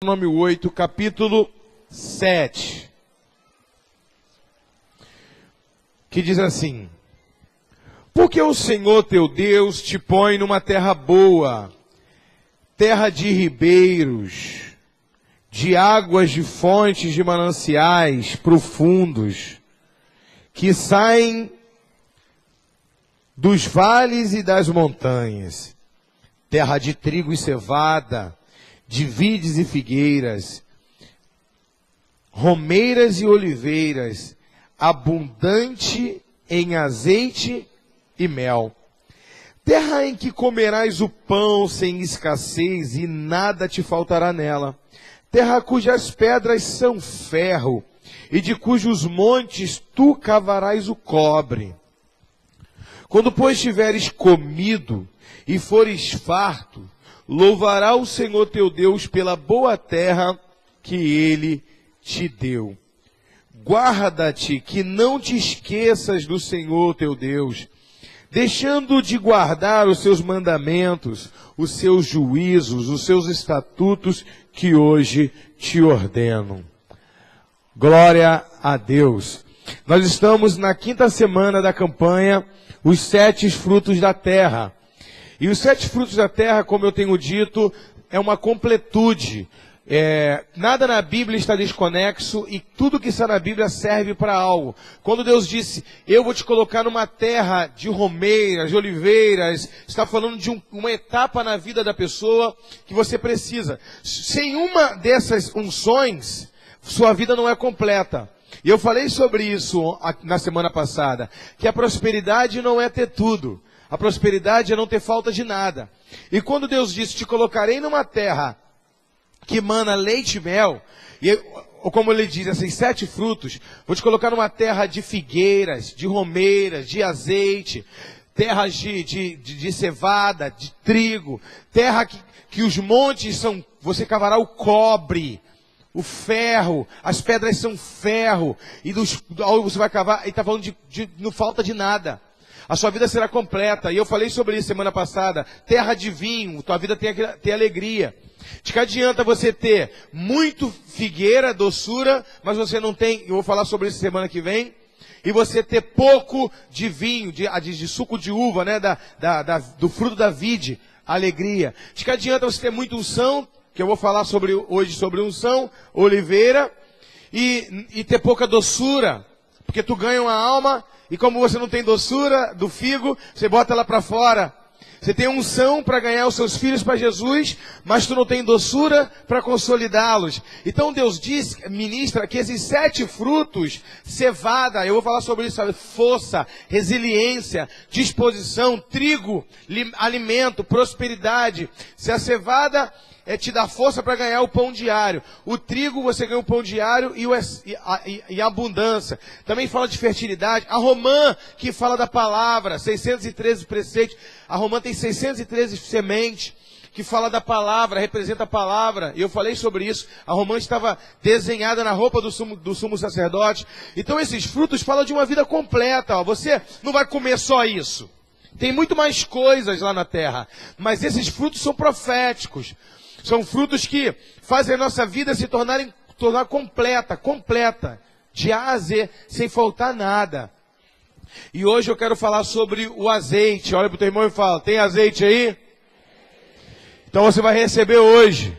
Deuteronômio 8, capítulo 7, que diz assim: porque o Senhor teu Deus te põe numa terra boa, terra de ribeiros, de águas de fontes de mananciais profundos, que saem dos vales e das montanhas, terra de trigo e cevada, de vides e figueiras, romeiras e oliveiras, abundante em azeite e mel. Terra em que comerás o pão sem escassez e nada te faltará nela. Terra cujas pedras são ferro e de cujos montes tu cavarás o cobre. Quando, pois, tiveres comido e fores farto, louvará o Senhor teu Deus pela boa terra que ele te deu. Guarda-te que não te esqueças do Senhor teu Deus, deixando de guardar os seus mandamentos, os seus juízos, os seus estatutos que hoje te ordeno. Glória a Deus. Nós estamos na 5ª semana da campanha, os 7 frutos da terra. E os 7 frutos da terra, como eu tenho dito, é uma completude. Nada na Bíblia está desconexo e tudo que está na Bíblia serve para algo. Quando Deus disse, eu vou te colocar numa terra de romeiras, de oliveiras, está falando de uma etapa na vida da pessoa que você precisa. Sem uma dessas unções, sua vida não é completa. E eu falei sobre isso na semana passada, que a prosperidade não é ter tudo. A prosperidade é não ter falta de nada. E quando Deus disse, te colocarei numa terra que mana leite e mel, ou como ele diz, esses 7 frutos, vou te colocar numa terra de figueiras, de romeiras, de azeite, terras de cevada, de trigo, terra que os montes são, você cavará o cobre, o ferro, as pedras são ferro, e você vai cavar, e está falando não falta de nada. A sua vida será completa, e eu falei sobre isso semana passada, terra de vinho, tua vida tem alegria. De que adianta você ter muito figueira, doçura, mas você não tem, eu vou falar sobre isso semana que vem, e você ter pouco de vinho, de suco de uva, né, do fruto da vide, alegria. De que adianta você ter muita unção, que eu vou falar hoje sobre unção, oliveira, e ter pouca doçura, porque tu ganha uma alma, e como você não tem doçura do figo, você bota ela para fora. Você tem unção para ganhar os seus filhos para Jesus, mas tu não tem doçura para consolidá-los. Então Deus diz, ministra, que esses 7 frutos, cevada, eu vou falar sobre isso, sabe? Força, resiliência, disposição, trigo, alimento, prosperidade. Se a cevada te dá força para ganhar o pão diário. O trigo, você ganha o pão diário e a abundância. Também fala de fertilidade. A romã, que fala da palavra, 613 preceitos. A romã tem 613 sementes, que fala da palavra, representa a palavra. E eu falei sobre isso. A romã estava desenhada na roupa do sumo sacerdote. Então esses frutos falam de uma vida completa. Ó. Você não vai comer só isso. Tem muito mais coisas lá na terra. Mas esses frutos são proféticos. São frutos que fazem a nossa vida se tornar completa, de A a Z, sem faltar nada. E hoje eu quero falar sobre o azeite. Olha para o teu irmão e fala, tem azeite aí? Então você vai receber hoje.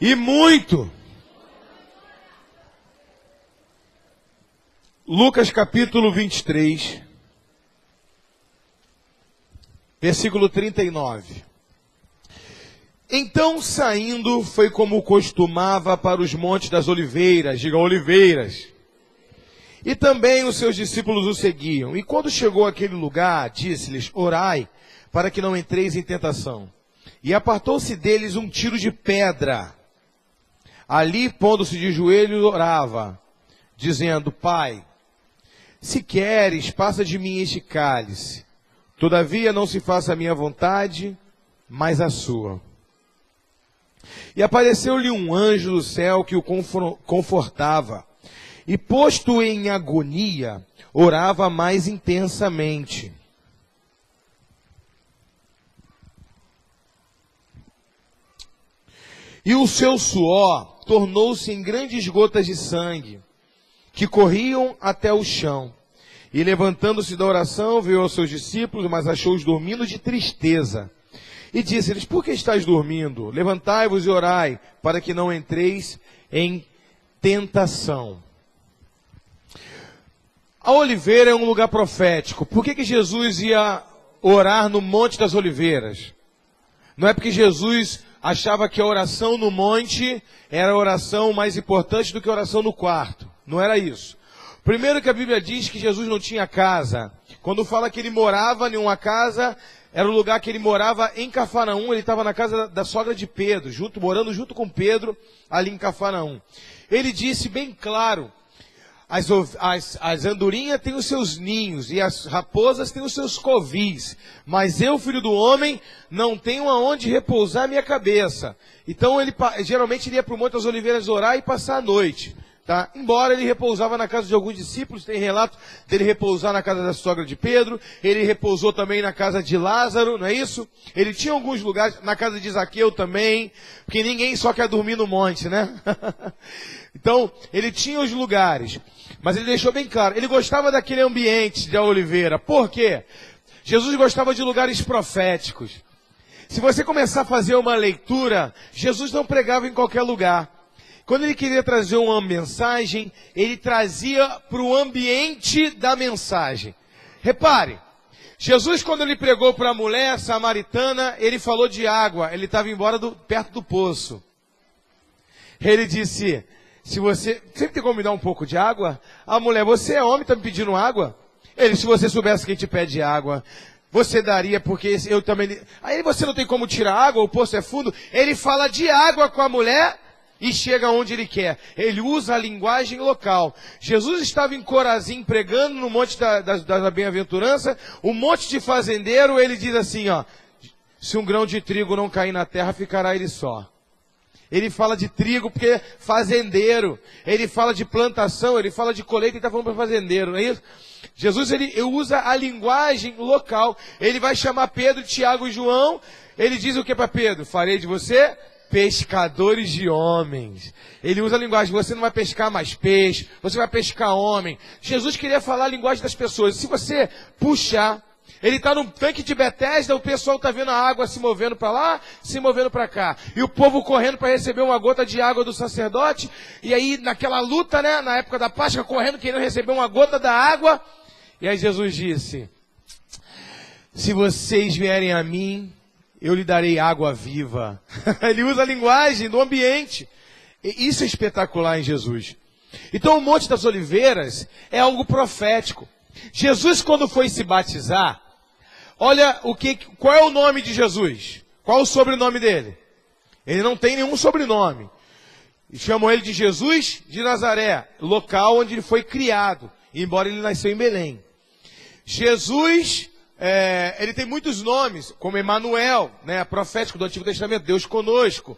E muito. Lucas capítulo 23, versículo 39. Então, saindo, foi como costumava para os montes das oliveiras, digam oliveiras. E também os seus discípulos o seguiam. E quando chegou àquele lugar, disse-lhes, orai, para que não entreis em tentação. E apartou-se deles um tiro de pedra. Ali, pondo-se de joelhos, orava, dizendo, Pai, se queres, passa de mim este cálice. Todavia, não se faça a minha vontade, mas a sua. E apareceu-lhe um anjo do céu que o confortava. E posto em agonia, orava mais intensamente. E o seu suor tornou-se em grandes gotas de sangue, que corriam até o chão. E levantando-se da oração, veio aos seus discípulos, mas achou-os dormindo de tristeza. E disse-lhes: por que estáis dormindo? Levantai-vos e orai, para que não entreis em tentação. A oliveira é um lugar profético. Por que Jesus ia orar no Monte das Oliveiras? Não é porque Jesus achava que a oração no monte era a oração mais importante do que a oração no quarto. Não era isso. Primeiro que a Bíblia diz que Jesus não tinha casa. Quando fala que ele morava em uma casa, era o lugar que ele morava em Cafarnaum. Ele estava na casa da sogra de Pedro, morando junto com Pedro, ali em Cafarnaum. Ele disse bem claro: as andorinhas têm os seus ninhos e as raposas têm os seus covis, mas eu, filho do homem, não tenho aonde repousar minha cabeça. Então ele geralmente ia para o Monte das Oliveiras orar e passar a noite. Tá? Embora ele repousava na casa de alguns discípulos, tem relato dele repousar na casa da sogra de Pedro, ele repousou também na casa de Lázaro, não é isso? Ele tinha alguns lugares, na casa de Zaqueu também, porque ninguém só quer dormir no monte, né? Então, ele tinha os lugares, mas ele deixou bem claro, ele gostava daquele ambiente da oliveira. Por quê? Jesus gostava de lugares proféticos. Se você começar a fazer uma leitura, Jesus não pregava em qualquer lugar. Quando ele queria trazer uma mensagem, ele trazia para o ambiente da mensagem. Repare, Jesus, quando ele pregou para a mulher samaritana, ele falou de água, ele estava embora perto do poço. Ele disse: se você sempre tem como me dar um pouco de água? A mulher: você é homem, está me pedindo água? Ele: se você soubesse quem te pede água, você daria, porque eu também... Aí: você não tem como tirar água, o poço é fundo. Ele fala de água com a mulher e chega onde ele quer. Ele usa a linguagem local. Jesus estava em Corazim pregando no Monte da Bem-aventurança. O monte de fazendeiro, ele diz assim, ó: se um grão de trigo não cair na terra, ficará ele só. Ele fala de trigo porque é fazendeiro. Ele fala de plantação, ele fala de colheita, ele está falando para fazendeiro, não é isso? Jesus, ele usa a linguagem local. Ele vai chamar Pedro, Tiago e João. Ele diz o que para Pedro? Farei de você pescadores de homens. Ele usa a linguagem: você não vai pescar mais peixe, você vai pescar homem. Jesus queria falar a linguagem das pessoas. Se você puxar, ele está num tanque de Betesda, o pessoal está vendo a água se movendo para lá, se movendo para cá. E o povo correndo para receber uma gota de água do sacerdote. E aí, naquela luta, né, na época da Páscoa, correndo, querendo receber uma gota da água. E aí Jesus disse: se vocês vierem a mim, eu lhe darei água viva. Ele usa a linguagem do ambiente. E isso é espetacular em Jesus. Então o Monte das Oliveiras é algo profético. Jesus, quando foi se batizar, olha qual é o nome de Jesus? Qual o sobrenome dele? Ele não tem nenhum sobrenome. Chamam ele de Jesus de Nazaré, local onde ele foi criado, embora ele nasceu em Belém. Jesus... ele tem muitos nomes, como Emanuel, né, profético do Antigo Testamento, Deus conosco.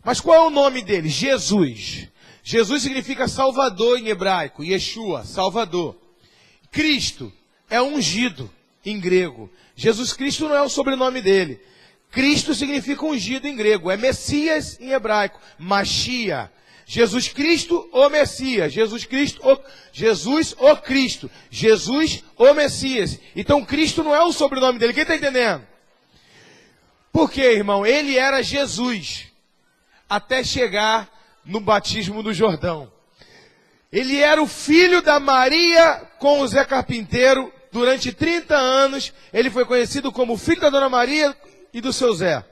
Mas qual é o nome dele? Jesus. Jesus significa Salvador em hebraico, Yeshua, Salvador. Cristo é ungido em grego. Jesus Cristo não é o sobrenome dele. Cristo significa ungido em grego, é Messias em hebraico, Machia. Jesus Cristo, o Messias. Jesus Cristo, o Cristo. Jesus, o Messias. Então Cristo não é o sobrenome dele. Quem está entendendo? Por quê, irmão? Ele era Jesus, até chegar no batismo do Jordão. Ele era o filho da Maria com o Zé Carpinteiro. Durante 30 anos, ele foi conhecido como filho da Dona Maria e do seu Zé.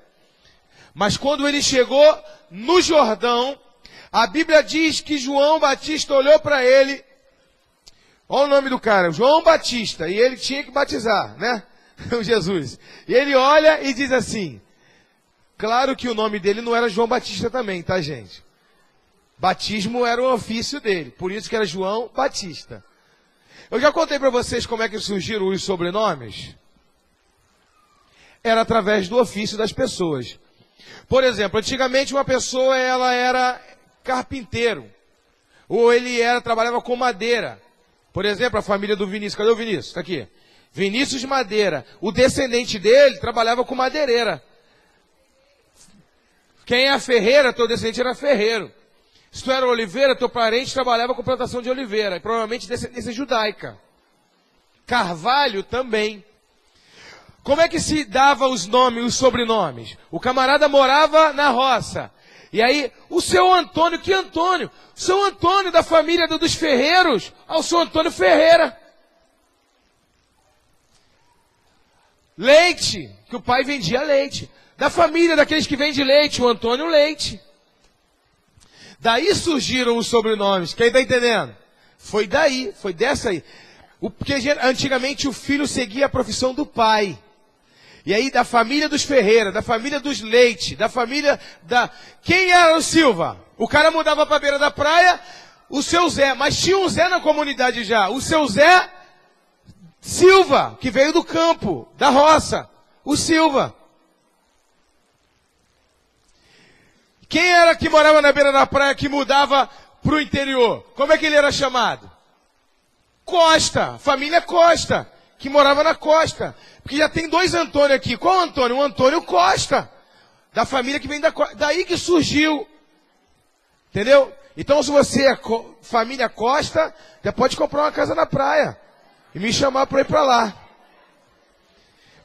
Mas quando ele chegou no Jordão, a Bíblia diz que João Batista olhou para ele. Olha o nome do cara, João Batista. E ele tinha que batizar, né? O Jesus. E ele olha e diz assim. Claro que o nome dele não era João Batista também, tá, gente? Batismo era o ofício dele. Por isso que era João Batista. Eu já contei para vocês como é que surgiram os sobrenomes. Era através do ofício das pessoas. Por exemplo, antigamente uma pessoa, ela era carpinteiro. Ou ele trabalhava com madeira. Por exemplo, a família do Vinícius. Cadê o Vinícius? Está aqui. Vinícius Madeira. O descendente dele trabalhava com madeireira. Quem é a ferreira, teu descendente era ferreiro. Se tu era oliveira, teu parente trabalhava com plantação de oliveira. E provavelmente descendência judaica. Carvalho também. Como é que se dava os nomes, os sobrenomes? O camarada morava na roça. E aí, o seu Antônio, que Antônio? O seu Antônio da família dos ferreiros, ao seu Antônio Ferreira. Leite, que o pai vendia leite. Da família daqueles que vendem leite, o Antônio Leite. Daí surgiram os sobrenomes. Quem está entendendo? Foi daí, foi dessa aí. Porque antigamente o filho seguia a profissão do pai. E aí da família dos Ferreira, da família dos Leite, da família da... Quem era o Silva? O cara mudava para a beira da praia, o seu Zé. Mas tinha um Zé na comunidade já. O seu Zé Silva, que veio do campo, da roça. O Silva. Quem era que morava na beira da praia que mudava para o interior? Como é que ele era chamado? Costa, família Costa, que morava na costa. Porque já tem dois Antônio aqui. Qual Antônio? O Antônio Costa, da família que vem da costa. Daí que surgiu. Entendeu? Então se você é família Costa, já pode comprar uma casa na praia. E me chamar para ir para lá.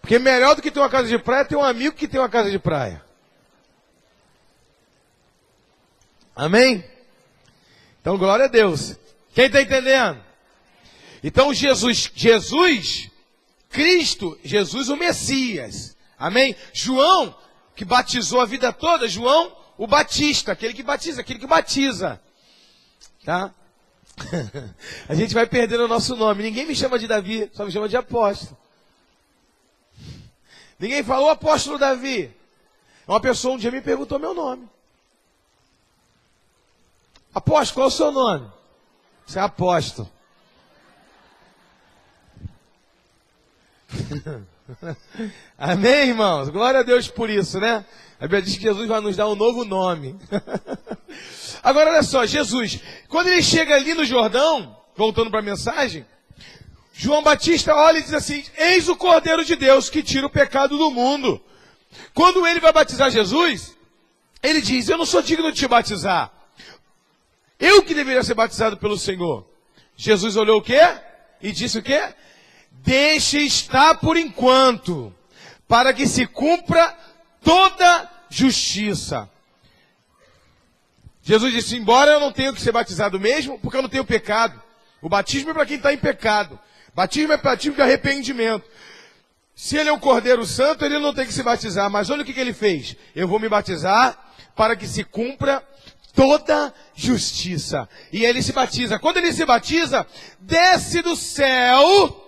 Porque melhor do que ter uma casa de praia é ter um amigo que tem uma casa de praia. Amém? Então, glória a Deus. Quem está entendendo? Então, Jesus, Cristo, Jesus o Messias. Amém? João, que batizou a vida toda, João o Batista, aquele que batiza. Tá? A gente vai perdendo o nosso nome. Ninguém me chama de Davi, só me chama de apóstolo. Ninguém falou apóstolo Davi. Uma pessoa um dia me perguntou meu nome. Apóstolo, qual é o seu nome? Você é apóstolo. Amém, irmãos? Glória a Deus por isso, né? A Bíblia diz que Jesus vai nos dar um novo nome. Agora, olha só, Jesus, quando ele chega ali no Jordão, voltando para a mensagem, João Batista olha e diz assim, eis o Cordeiro de Deus que tira o pecado do mundo. Quando ele vai batizar Jesus, ele diz, eu não sou digno de te batizar. Eu que deveria ser batizado pelo Senhor. Jesus olhou o quê? E disse o quê? Deixe estar por enquanto, para que se cumpra toda justiça. Jesus disse, embora eu não tenha que ser batizado mesmo, porque eu não tenho pecado. O batismo é para quem está em pecado. Batismo é batismo de arrependimento. Se ele é um Cordeiro Santo, ele não tem que se batizar. Mas olha o que ele fez. Eu vou me batizar para que se cumpra toda justiça. E ele se batiza. Quando ele se batiza, desce do céu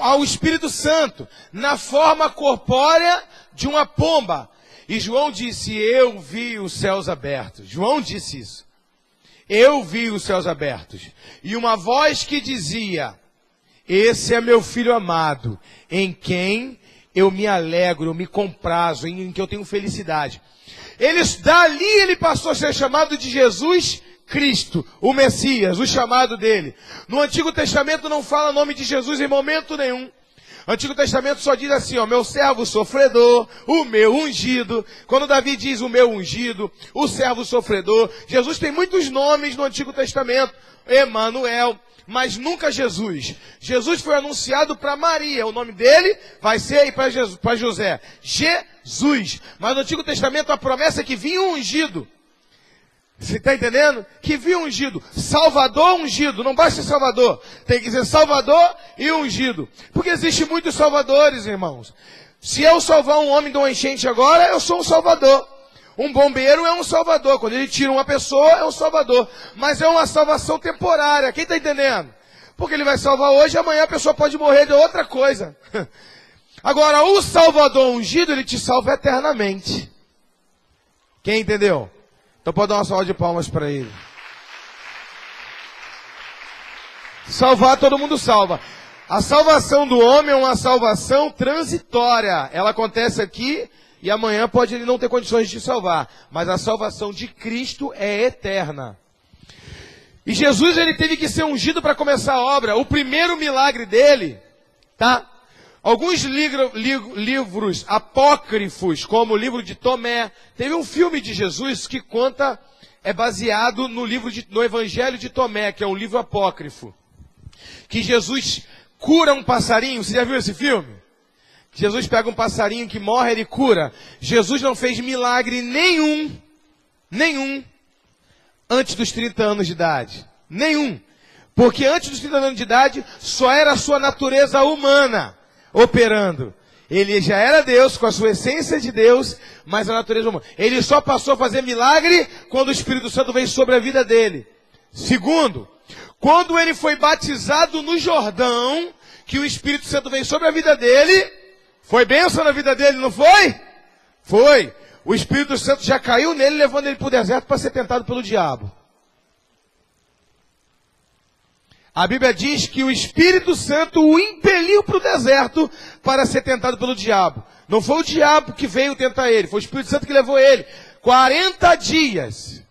ao Espírito Santo, na forma corpórea de uma pomba. E João disse, eu vi os céus abertos. João disse isso. Eu vi os céus abertos. E uma voz que dizia, esse é meu filho amado, em quem eu me alegro, eu me comprazo, em que eu tenho felicidade. Dali ele passou a ser chamado de Jesus Cristo, o Messias, o chamado dele. No Antigo Testamento não fala o nome de Jesus em momento nenhum. O Antigo Testamento só diz assim, ó, meu servo sofredor, o meu ungido. Quando Davi diz o meu ungido, o servo sofredor. Jesus tem muitos nomes no Antigo Testamento. Emanuel, mas nunca Jesus. Jesus foi anunciado para Maria. O nome dele vai ser aí para José. Jesus. Mas no Antigo Testamento a promessa é que vinha um ungido. Você está entendendo? Que vinha ungido. Salvador ungido. Não basta ser Salvador. Tem que ser Salvador e ungido. Porque existem muitos salvadores, irmãos. Se eu salvar um homem de uma enchente agora, eu sou um salvador. Um bombeiro é um salvador. Quando ele tira uma pessoa, é um salvador. Mas é uma salvação temporária. Quem está entendendo? Porque ele vai salvar hoje e amanhã a pessoa pode morrer de outra coisa. Agora, o Salvador ungido, ele te salva eternamente. Quem entendeu? Então pode dar uma salva de palmas para ele. Salvar, todo mundo salva. A salvação do homem é uma salvação transitória. Ela acontece aqui e amanhã pode ele não ter condições de te salvar. Mas a salvação de Cristo é eterna. E Jesus, ele teve que ser ungido para começar a obra. O primeiro milagre dele, tá? Alguns livros apócrifos, como o livro de Tomé, teve um filme de Jesus que conta, é baseado no Evangelho de Tomé, que é um livro apócrifo. Que Jesus cura um passarinho, você já viu esse filme? Jesus pega um passarinho que morre, ele cura. Jesus não fez milagre nenhum, antes dos 30 anos de idade. Nenhum. Porque antes dos 30 anos de idade, só era a sua natureza humana operando. Ele já era Deus, com a sua essência de Deus, mas a natureza humana. Ele só passou a fazer milagre quando o Espírito Santo veio sobre a vida dele. Segundo, quando ele foi batizado no Jordão, que o Espírito Santo veio sobre a vida dele, foi bênção na vida dele, não foi? Foi. O Espírito Santo já caiu nele, levando ele para o deserto para ser tentado pelo diabo. A Bíblia diz que o Espírito Santo o impeliu para o deserto para ser tentado pelo diabo. Não foi o diabo que veio tentar ele, foi o Espírito Santo que levou ele. 40 dias.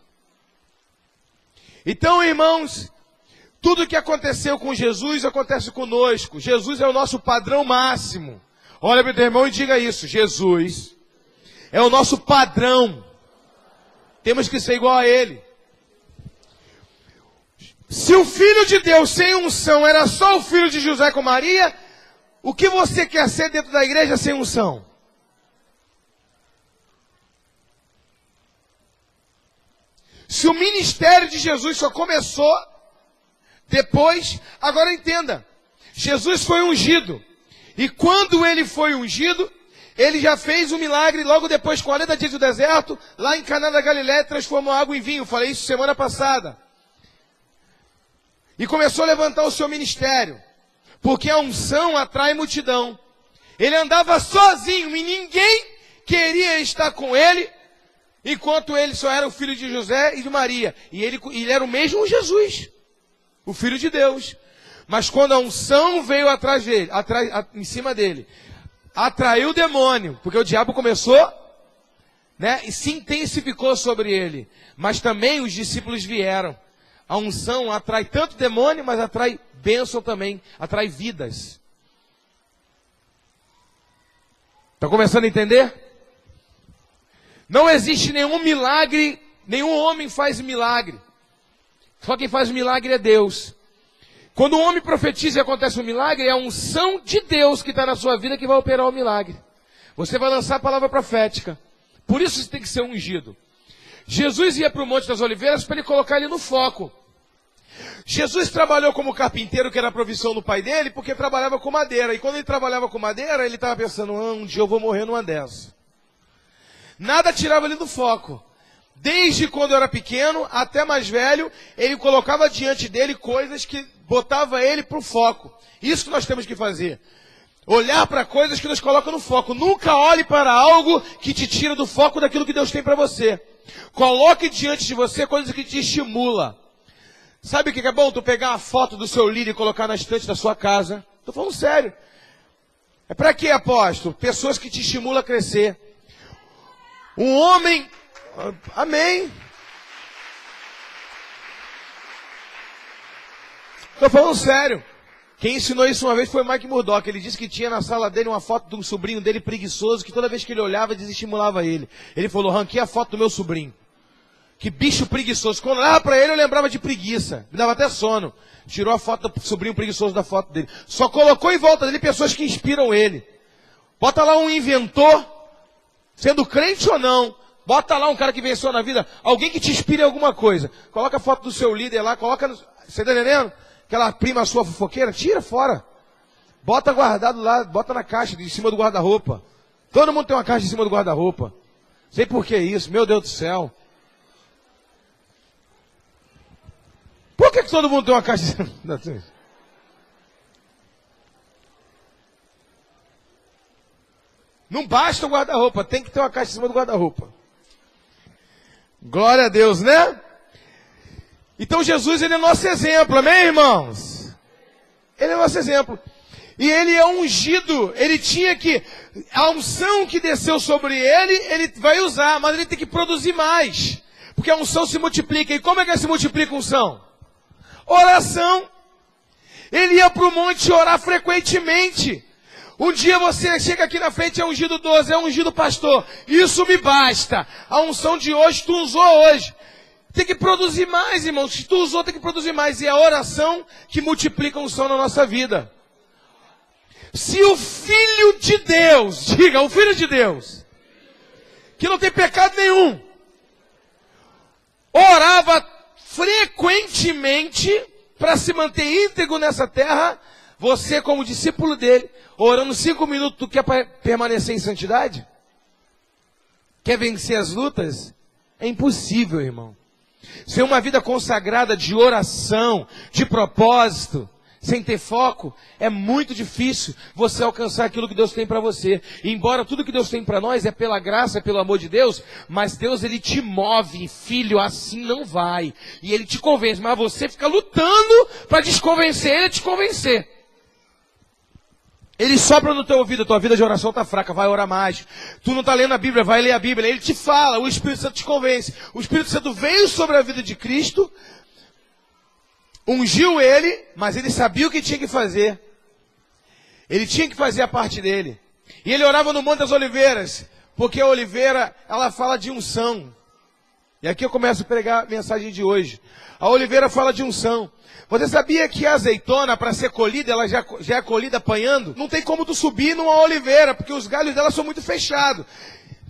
Então, irmãos, tudo que aconteceu com Jesus acontece conosco. Jesus é o nosso padrão máximo. Olha para o teu irmão e diga isso. Jesus é o nosso padrão. Temos que ser igual a ele. Se o Filho de Deus sem unção era só o filho de José com Maria, o que você quer ser dentro da igreja sem unção? Se o ministério de Jesus só começou depois, agora entenda, Jesus foi ungido. E quando ele foi ungido, ele já fez um milagre logo depois, 40 dias do deserto, lá em Caná da Galileia, transformou água em vinho. Falei isso semana passada. E começou a levantar o seu ministério. Porque a unção atrai multidão. Ele andava sozinho e ninguém queria estar com ele, enquanto ele só era o filho de José e de Maria. E ele era o mesmo Jesus, o Filho de Deus. Mas quando a unção veio atrás dele, em cima dele, atraiu o demônio, porque o diabo começou, né, e se intensificou sobre ele. Mas também os discípulos vieram. A unção atrai tanto demônio, mas atrai bênção também, atrai vidas. Está começando a entender? Não existe nenhum milagre, nenhum homem faz milagre. Só quem faz milagre é Deus. Quando um homem profetiza e acontece um milagre, é a unção de Deus que está na sua vida que vai operar o milagre. Você vai lançar a palavra profética. Por isso você tem que ser ungido. Jesus ia para o Monte das Oliveiras para ele colocar ele no foco. Jesus trabalhou como carpinteiro, que era a profissão do pai dele, porque trabalhava com madeira. E quando ele trabalhava com madeira, ele estava pensando, um dia eu vou morrer numa dessa. Nada tirava ele do foco. Desde quando eu era pequeno até mais velho, ele colocava diante dele coisas que botava ele para o foco. Isso que nós temos que fazer. Olhar para coisas que nos colocam no foco. Nunca olhe para algo que te tira do foco daquilo que Deus tem para você. Coloque diante de você coisas que te estimulam. Sabe o que é bom? Tu pegar a foto do seu líder e colocar na estante da sua casa. Estou falando sério. É para quê, apóstolo? Pessoas que te estimulam a crescer. Um homem... Amém. Estou falando sério. Quem ensinou isso uma vez foi o Mike Murdock. Ele disse que tinha na sala dele uma foto de um sobrinho dele preguiçoso, que toda vez que ele olhava, desestimulava ele. Ele falou, ranquei a foto do meu sobrinho. Que bicho preguiçoso. Quando eu olhava para ele, eu lembrava de preguiça. Me dava até sono. Tirou a foto do sobrinho preguiçoso da foto dele. Só colocou em volta dele pessoas que inspiram ele. Bota lá um inventor, sendo crente ou não. Bota lá um cara que venceu na vida. Alguém que te inspire em alguma coisa. Coloca a foto do seu líder lá. Coloca... Você tá entendendo? Aquela prima sua fofoqueira. Tira fora. Bota guardado lá. Bota na caixa de cima do guarda-roupa. Todo mundo tem uma caixa em cima do guarda-roupa. Sei por que isso. Meu Deus do céu. Por que todo mundo tem uma caixa? Não basta o guarda-roupa, tem que ter uma caixa em cima do guarda-roupa. Glória a Deus, né? Então Jesus, ele é nosso exemplo, amém, irmãos? Ele é nosso exemplo. E ele é ungido, ele tinha que... A unção que desceu sobre ele, ele vai usar, mas ele tem que produzir mais. Porque a unção se multiplica. E como é que se multiplica a unção? Oração. Ele ia para o monte orar frequentemente. Um dia você chega aqui na frente, é ungido 12, é ungido pastor. Isso me basta. A unção de hoje, tu usou hoje. Tem que produzir mais, irmão. Se tu usou, tem que produzir mais. E é a oração que multiplica a unção na nossa vida. Se o Filho de Deus, diga, o Filho de Deus, que não tem pecado nenhum, orava frequentemente para se manter íntegro nessa terra, você como discípulo dele, orando 5 minutos, tu quer permanecer em santidade? Quer vencer as lutas? É impossível, irmão. Ser uma vida consagrada de oração, de propósito, sem ter foco, é muito difícil você alcançar aquilo que Deus tem para você. E embora tudo que Deus tem para nós é pela graça, é pelo amor de Deus, mas Deus, Ele te move, filho, assim não vai. E Ele te convence, mas você fica lutando para desconvencer Ele a te convencer. Ele sopra no teu ouvido, a tua vida de oração está fraca, vai orar mais. Tu não está lendo a Bíblia, vai ler a Bíblia. Ele te fala, o Espírito Santo te convence. O Espírito Santo veio sobre a vida de Cristo, ungiu ele, mas ele sabia o que tinha que fazer. Ele tinha que fazer a parte dele. E ele orava no Monte das Oliveiras, porque a oliveira, ela fala de unção. E aqui eu começo a pregar a mensagem de hoje. A oliveira fala de unção. Você sabia que a azeitona, para ser colhida, ela já é colhida apanhando? Não tem como tu subir numa oliveira, porque os galhos dela são muito fechados.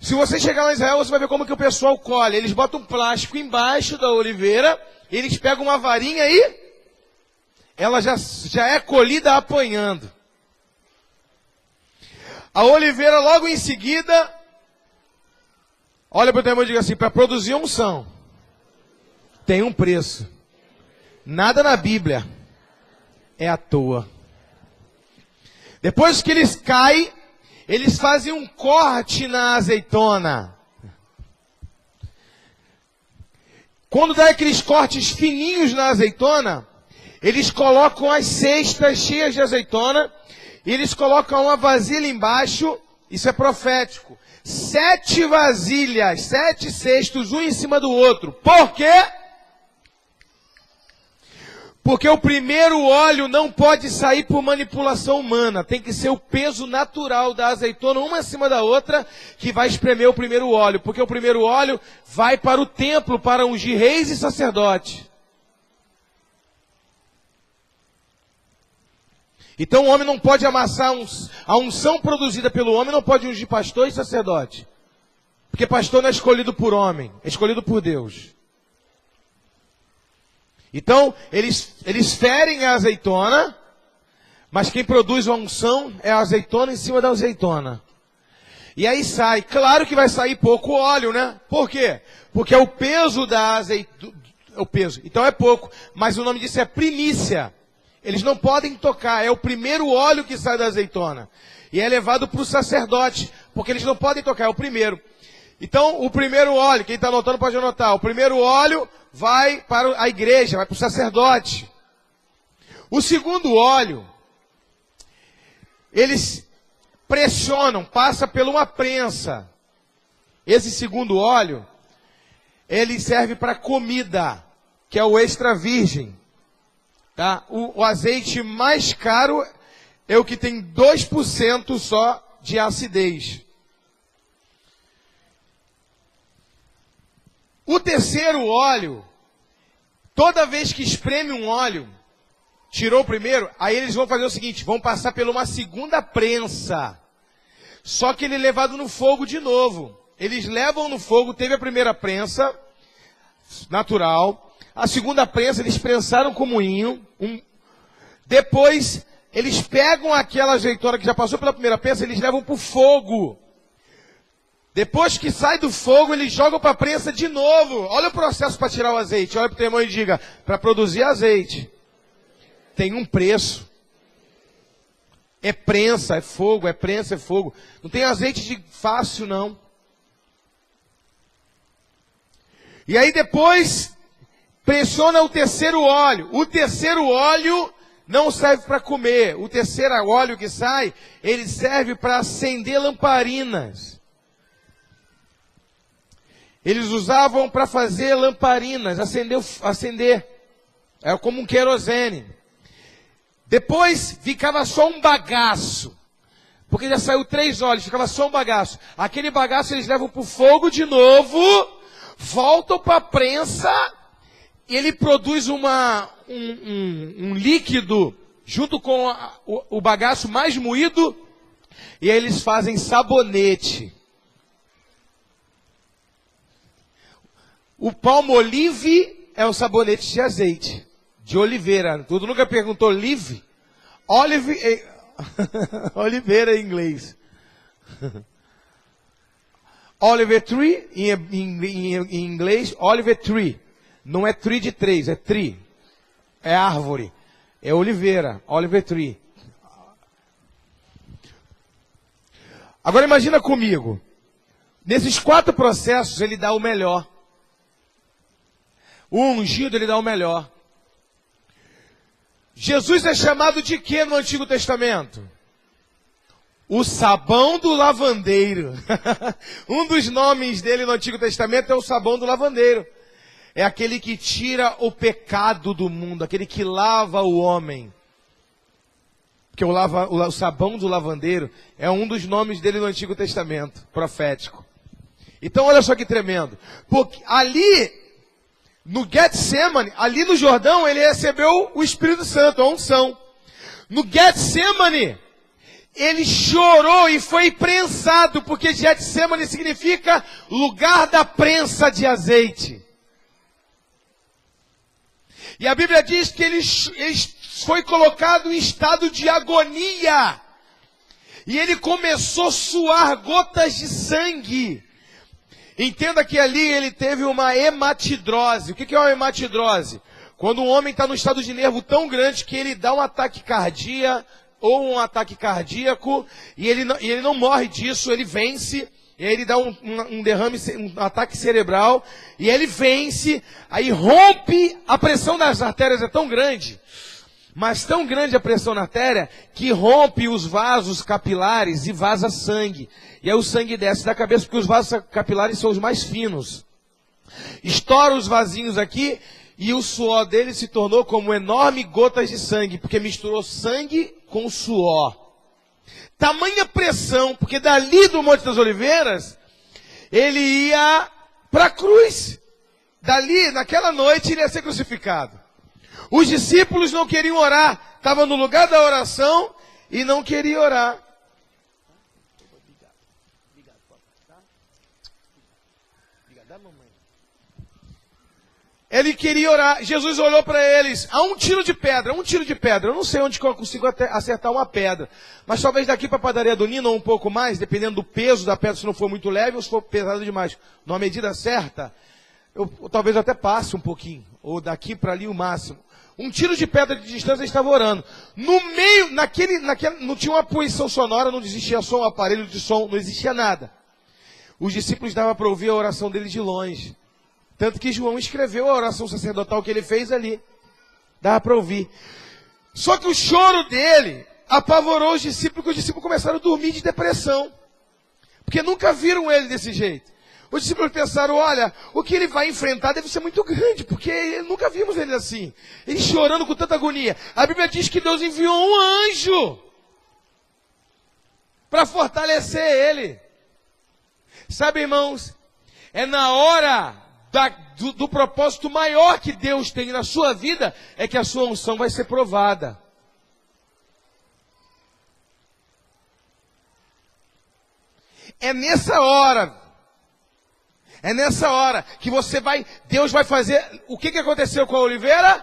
Se você chegar lá em Israel, você vai ver como que o pessoal colhe. Eles botam um plástico embaixo da oliveira, eles pegam uma varinha e ela já é colhida apanhando. A oliveira, logo em seguida, olha para o teu irmão e diga assim, para produzir unção, tem um preço. Nada na Bíblia é à toa. Depois que eles caem, eles fazem um corte na azeitona. Quando dá aqueles cortes fininhos na azeitona, eles colocam as cestas cheias de azeitona, e eles colocam uma vasilha embaixo, isso é profético. 7 vasilhas, 7 cestos, um em cima do outro. Por quê? Porque o primeiro óleo não pode sair por manipulação humana. Tem que ser o peso natural da azeitona, uma em cima da outra, que vai espremer o primeiro óleo. Porque o primeiro óleo vai para o templo para ungir reis e sacerdotes. Então o homem não pode amassar a unção produzida pelo homem, não pode ungir pastor e sacerdote. Porque pastor não é escolhido por homem, é escolhido por Deus. Então, eles ferem a azeitona, mas quem produz a unção é a azeitona em cima da azeitona. E aí sai, claro que vai sair pouco óleo, né? Por quê? Porque é o peso da azeitona, o peso, então é pouco, mas o nome disso é primícia. Eles não podem tocar, é o primeiro óleo que sai da azeitona. E é levado para o sacerdote, porque eles não podem tocar, é o primeiro. Então, o primeiro óleo, quem está anotando pode anotar, o primeiro óleo vai para a igreja, vai para o sacerdote. O segundo óleo, eles pressionam, passa por uma prensa. Esse segundo óleo, ele serve para comida, que é o extra virgem. Tá? O azeite mais caro é o que tem 2% só de acidez. O terceiro óleo, toda vez que espreme um óleo, tirou o primeiro, aí eles vão fazer o seguinte, vão passar por uma segunda prensa. Só que ele é levado no fogo de novo. Eles levam no fogo, teve a primeira prensa, natural. A segunda prensa, eles prensaram com moinho. Depois, eles pegam aquela azeitona que já passou pela primeira prensa, eles levam para o fogo. Depois que sai do fogo, eles jogam para a prensa de novo. Olha o processo para tirar o azeite. Olha para o teu irmão e diga, para produzir azeite, tem um preço. É prensa, é fogo, é prensa, é fogo. Não tem azeite de fácil, não. E aí depois, pressiona o terceiro óleo. O terceiro óleo não serve para comer. O terceiro óleo que sai, ele serve para acender lamparinas. Eles usavam para fazer lamparinas, acender. Era como um querosene. Depois ficava só um bagaço. Porque já saiu 3 óleos, ficava só um bagaço. Aquele bagaço eles levam para o fogo de novo, voltam para a prensa, e ele produz um líquido junto com o bagaço mais moído, e aí eles fazem sabonete. O Palmolive é um sabonete de azeite, de oliveira. Tu nunca perguntou olive? Olive, oliveira em inglês. Olive tree, em inglês, olive tree. Não é tree de 3, é tree. É árvore. É oliveira, olive tree. Agora imagina comigo. Nesses 4 processos ele dá o melhor. O ungido ele dá o melhor. Jesus é chamado de quê no Antigo Testamento? O sabão do lavandeiro. Um dos nomes dele no Antigo Testamento é o sabão do lavandeiro. É aquele que tira o pecado do mundo, aquele que lava o homem. Porque o sabão do lavandeiro é um dos nomes dele no Antigo Testamento, profético. Então olha só que tremendo. Porque ali, no Getsemane, ali no Jordão, ele recebeu o Espírito Santo, a unção. No Getsemane, ele chorou e foi prensado, porque Getsemane significa lugar da prensa de azeite. E a Bíblia diz que ele foi colocado em estado de agonia. E ele começou a suar gotas de sangue. Entenda que ali ele teve uma hematidrose. O que é uma hematidrose? Quando um homem está num estado de nervo tão grande que ele dá um ataque cardíaco ou um ataque cardíaco e ele não morre disso, ele vence. E aí ele dá um derrame, um ataque cerebral, e ele vence, aí rompe, a pressão das artérias é tão grande, mas tão grande a pressão na artéria, que rompe os vasos capilares e vaza sangue. E aí o sangue desce da cabeça, porque os vasos capilares são os mais finos. Estoura os vasinhos aqui, e o suor dele se tornou como enormes gotas de sangue, porque misturou sangue com suor. Tamanha pressão, porque dali do Monte das Oliveiras, ele ia para a cruz. Dali, naquela noite, ele ia ser crucificado. Os discípulos não queriam orar, estavam no lugar da oração e não queriam orar. Ele queria orar. Jesus olhou para eles. Há um tiro de pedra. Eu não sei onde que eu consigo acertar uma pedra. Mas talvez daqui para a padaria do Nino ou um pouco mais, dependendo do peso da pedra, se não for muito leve ou se for pesado demais. Numa medida certa, eu talvez até passe um pouquinho. Ou daqui para ali o máximo. Um tiro de pedra de distância, ele estava orando. No meio, não tinha uma poluição sonora, não existia som, aparelho de som, não existia nada. Os discípulos davam para ouvir a oração dele de longe. Tanto que João escreveu a oração sacerdotal que ele fez ali. Dava para ouvir. Só que o choro dele apavorou os discípulos, porque os discípulos começaram a dormir de depressão. Porque nunca viram ele desse jeito. Os discípulos pensaram, olha, o que ele vai enfrentar deve ser muito grande, porque nunca vimos ele assim. Ele chorando com tanta agonia. A Bíblia diz que Deus enviou um anjo para fortalecer ele. Sabe, irmãos, é na hora do propósito maior que Deus tem na sua vida, é que a sua unção vai ser provada. É nessa hora que Deus vai fazer. O que aconteceu com a oliveira?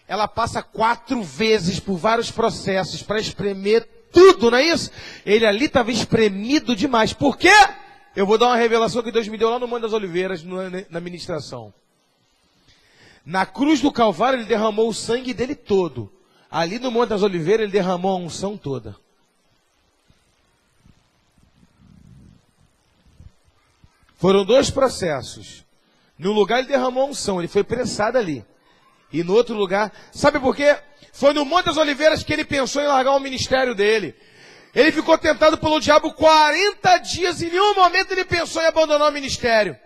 Ela passa 4 vezes por vários processos para espremer tudo, não é isso? Ele ali estava espremido demais. Por quê? Eu vou dar uma revelação que Deus me deu lá no Monte das Oliveiras, na ministração. Na cruz do Calvário, ele derramou o sangue dele todo. Ali no Monte das Oliveiras, ele derramou a unção toda. Foram 2 processos. No lugar, ele derramou a unção, ele foi prensado ali. E no outro lugar, sabe por quê? Foi no Monte das Oliveiras que ele pensou em largar o ministério dele. Ele ficou tentado pelo diabo 40 dias e em nenhum momento ele pensou em abandonar o ministério.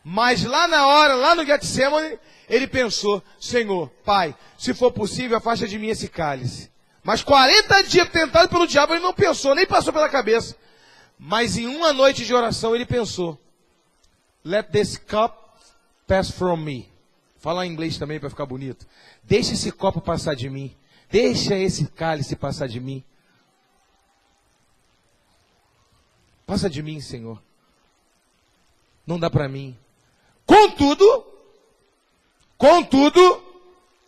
Mas lá na hora, lá no Getsemane, ele pensou, Senhor, Pai, se for possível, afasta de mim esse cálice. Mas 40 dias tentado pelo diabo, ele não pensou, nem passou pela cabeça. Mas em uma noite de oração, ele pensou. Let this cup pass from me. Fala em inglês também para ficar bonito. Deixa esse copo passar de mim. Deixa esse cálice passar de mim. Passa de mim, Senhor. Não dá para mim. Contudo,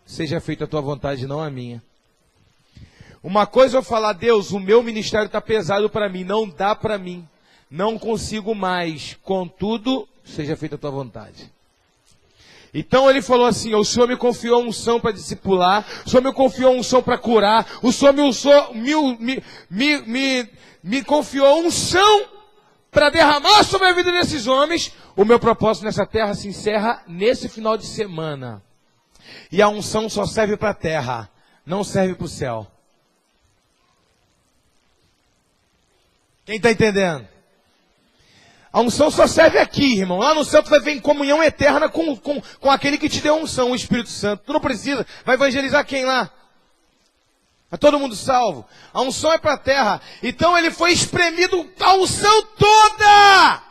seja feita a tua vontade, não a minha. Uma coisa eu falar, Deus, o meu ministério está pesado para mim, não dá para mim. Não consigo mais. Contudo, seja feita a tua vontade. Então ele falou assim, o Senhor me confiou a unção para discipular, o Senhor me confiou a unção para curar, o Senhor me confiou a unção para derramar sobre a vida desses homens. O meu propósito nessa terra se encerra nesse final de semana. E a unção só serve para a terra, não serve para o céu. Quem está entendendo? A unção só serve aqui, irmão. Lá no céu tu vai ver em comunhão eterna com aquele que te deu a unção, o Espírito Santo. Tu não precisa. Vai evangelizar quem lá? É todo mundo salvo. A unção é para a terra. Então ele foi espremido a unção toda.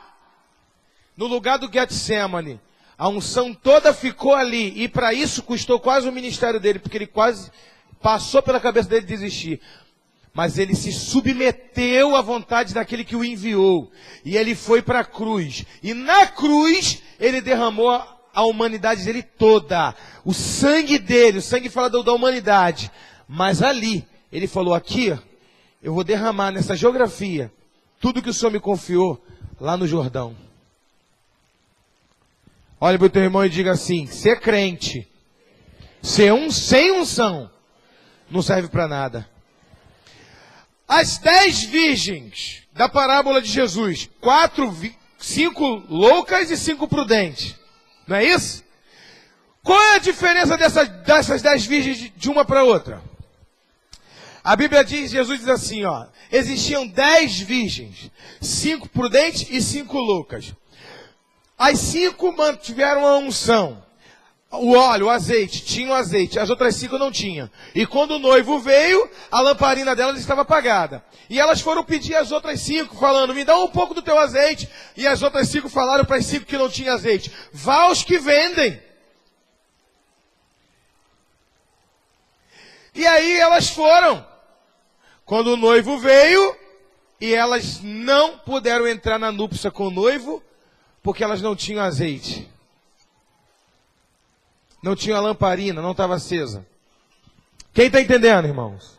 No lugar do Getsemane. A unção toda ficou ali. E para isso custou quase o ministério dele. Porque ele quase passou pela cabeça dele desistir. Mas ele se submeteu à vontade daquele que o enviou. E ele foi para a cruz. E na cruz, ele derramou a humanidade dele toda. O sangue dele, o sangue fala da humanidade. Mas ali, ele falou, aqui, eu vou derramar nessa geografia, tudo que o Senhor me confiou, lá no Jordão. Olha para o teu irmão e diga assim, ser crente, sem unção, não serve para nada. As 10 virgens da parábola de Jesus, 5 loucas e 5 prudentes. Não é isso? Qual é a diferença dessas 10 virgens de uma para outra? A Bíblia diz, Jesus diz assim, ó, existiam 10 virgens, 5 prudentes e 5 loucas. As 5 mantiveram a unção. O óleo, o azeite, tinha o azeite, as outras 5 não tinham. E quando o noivo veio, a lamparina delas estava apagada. E elas foram pedir às outras 5, falando, me dá um pouco do teu azeite. E as outras 5 falaram para as 5 que não tinham azeite, vá aos que vendem. E aí elas foram. Quando o noivo veio, e elas não puderam entrar na núpcia com o noivo, porque elas não tinham azeite. Não tinha a lamparina, não estava acesa. Quem está entendendo, irmãos?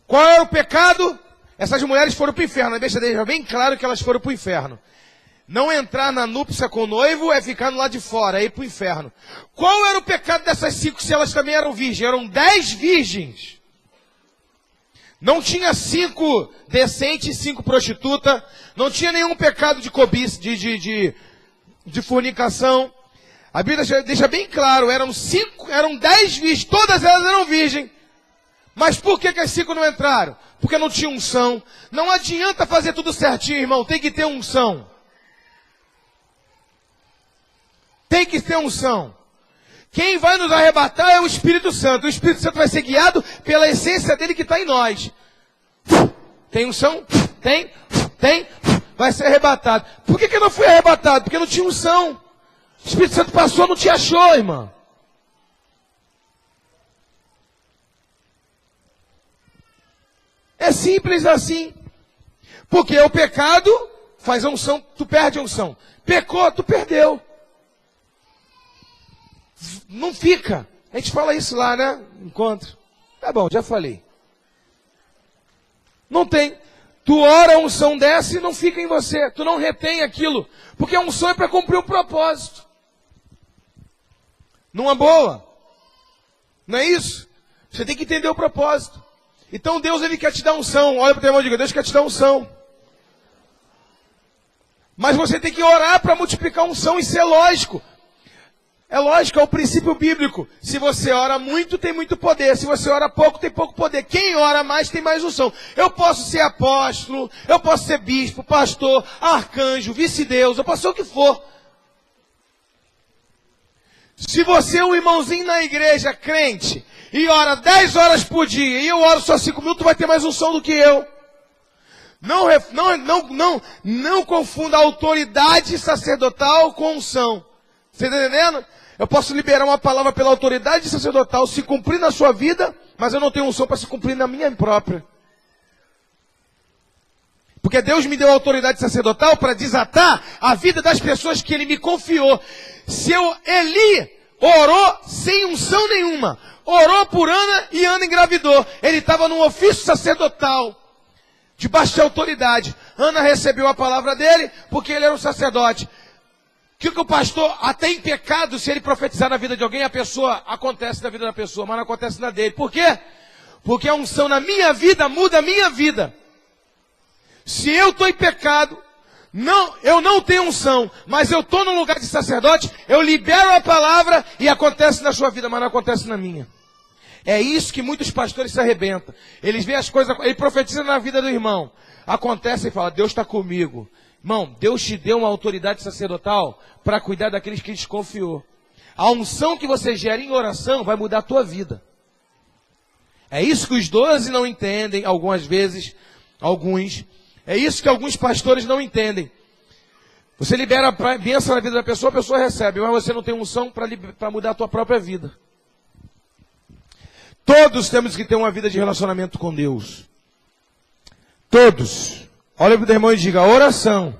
Qual era o pecado? Essas mulheres foram para o inferno. Deixa bem claro que elas foram para o inferno. Não entrar na núpcia com o noivo é ficar no lado de fora, é ir para o inferno. Qual era o pecado dessas 5 se elas também eram virgens? Eram 10 virgens. Não tinha 5 decentes e 5 prostitutas. Não tinha nenhum pecado de cobiça, de fornicação. A Bíblia deixa bem claro, eram 10 virgens, todas elas eram virgens. Mas por que as 5 não entraram? Porque não tinha unção. Não adianta fazer tudo certinho, irmão, tem que ter unção. Tem que ter unção. Quem vai nos arrebatar é o Espírito Santo. O Espírito Santo vai ser guiado pela essência dele que está em nós. Tem unção? Tem. Vai ser arrebatado. Por que eu não fui arrebatado? Porque não tinha unção. O Espírito Santo passou, não te achou, irmão. É simples assim. Porque o pecado faz a unção, tu perde a unção. Pecou, tu perdeu. Não fica. A gente fala isso lá, né? Encontro. Tá bom, já falei. Não tem. Tu ora, a unção desce e não fica em você. Tu não retém aquilo. Porque a unção é para cumprir o propósito. Numa boa. Não é isso? Você tem que entender o propósito. Então Deus, Ele quer te dar unção. Olha para o teu irmão e diga, Deus quer te dar unção. Mas você tem que orar para multiplicar a unção. Isso é lógico. É lógico, é o princípio bíblico. Se você ora muito, tem muito poder. Se você ora pouco, tem pouco poder. Quem ora mais, tem mais unção. Eu posso ser apóstolo, eu posso ser bispo, pastor, arcanjo, vice-deus, eu posso ser o que for. Se você é um irmãozinho na igreja, crente, e ora 10 horas por dia, e eu oro só 5 minutos, tu vai ter mais unção do que eu. Não confunda autoridade sacerdotal com unção. Você está entendendo? Eu posso liberar uma palavra pela autoridade sacerdotal se cumprir na sua vida, mas eu não tenho unção para se cumprir na minha própria. Porque Deus me deu autoridade sacerdotal para desatar a vida das pessoas que Ele me confiou. Eli orou sem unção nenhuma. Orou por Ana e Ana engravidou. Ele estava num ofício sacerdotal, debaixo de autoridade. Ana recebeu a palavra dele porque ele era um sacerdote. Que o pastor, até em pecado, se ele profetizar na vida de alguém, a pessoa acontece na vida da pessoa, mas não acontece na dele. Por quê? Porque a unção na minha vida muda a minha vida. Se eu estou em pecado, eu não tenho unção, mas eu estou no lugar de sacerdote, eu libero a palavra e acontece na sua vida, mas não acontece na minha. É isso que muitos pastores se arrebentam. Eles veem as coisas, ele profetiza na vida do irmão. Acontece e fala, Deus está comigo. Irmão, Deus te deu uma autoridade sacerdotal para cuidar daqueles que Ele confiou. A unção que você gera em oração vai mudar a tua vida. É isso que os 12 não entendem, algumas vezes, alguns. É isso que alguns pastores não entendem. Você libera a bênção na vida da pessoa, a pessoa recebe, mas você não tem unção para mudar a tua própria vida. Todos temos que ter uma vida de relacionamento com Deus. Todos. Olha para o irmão e diga, a oração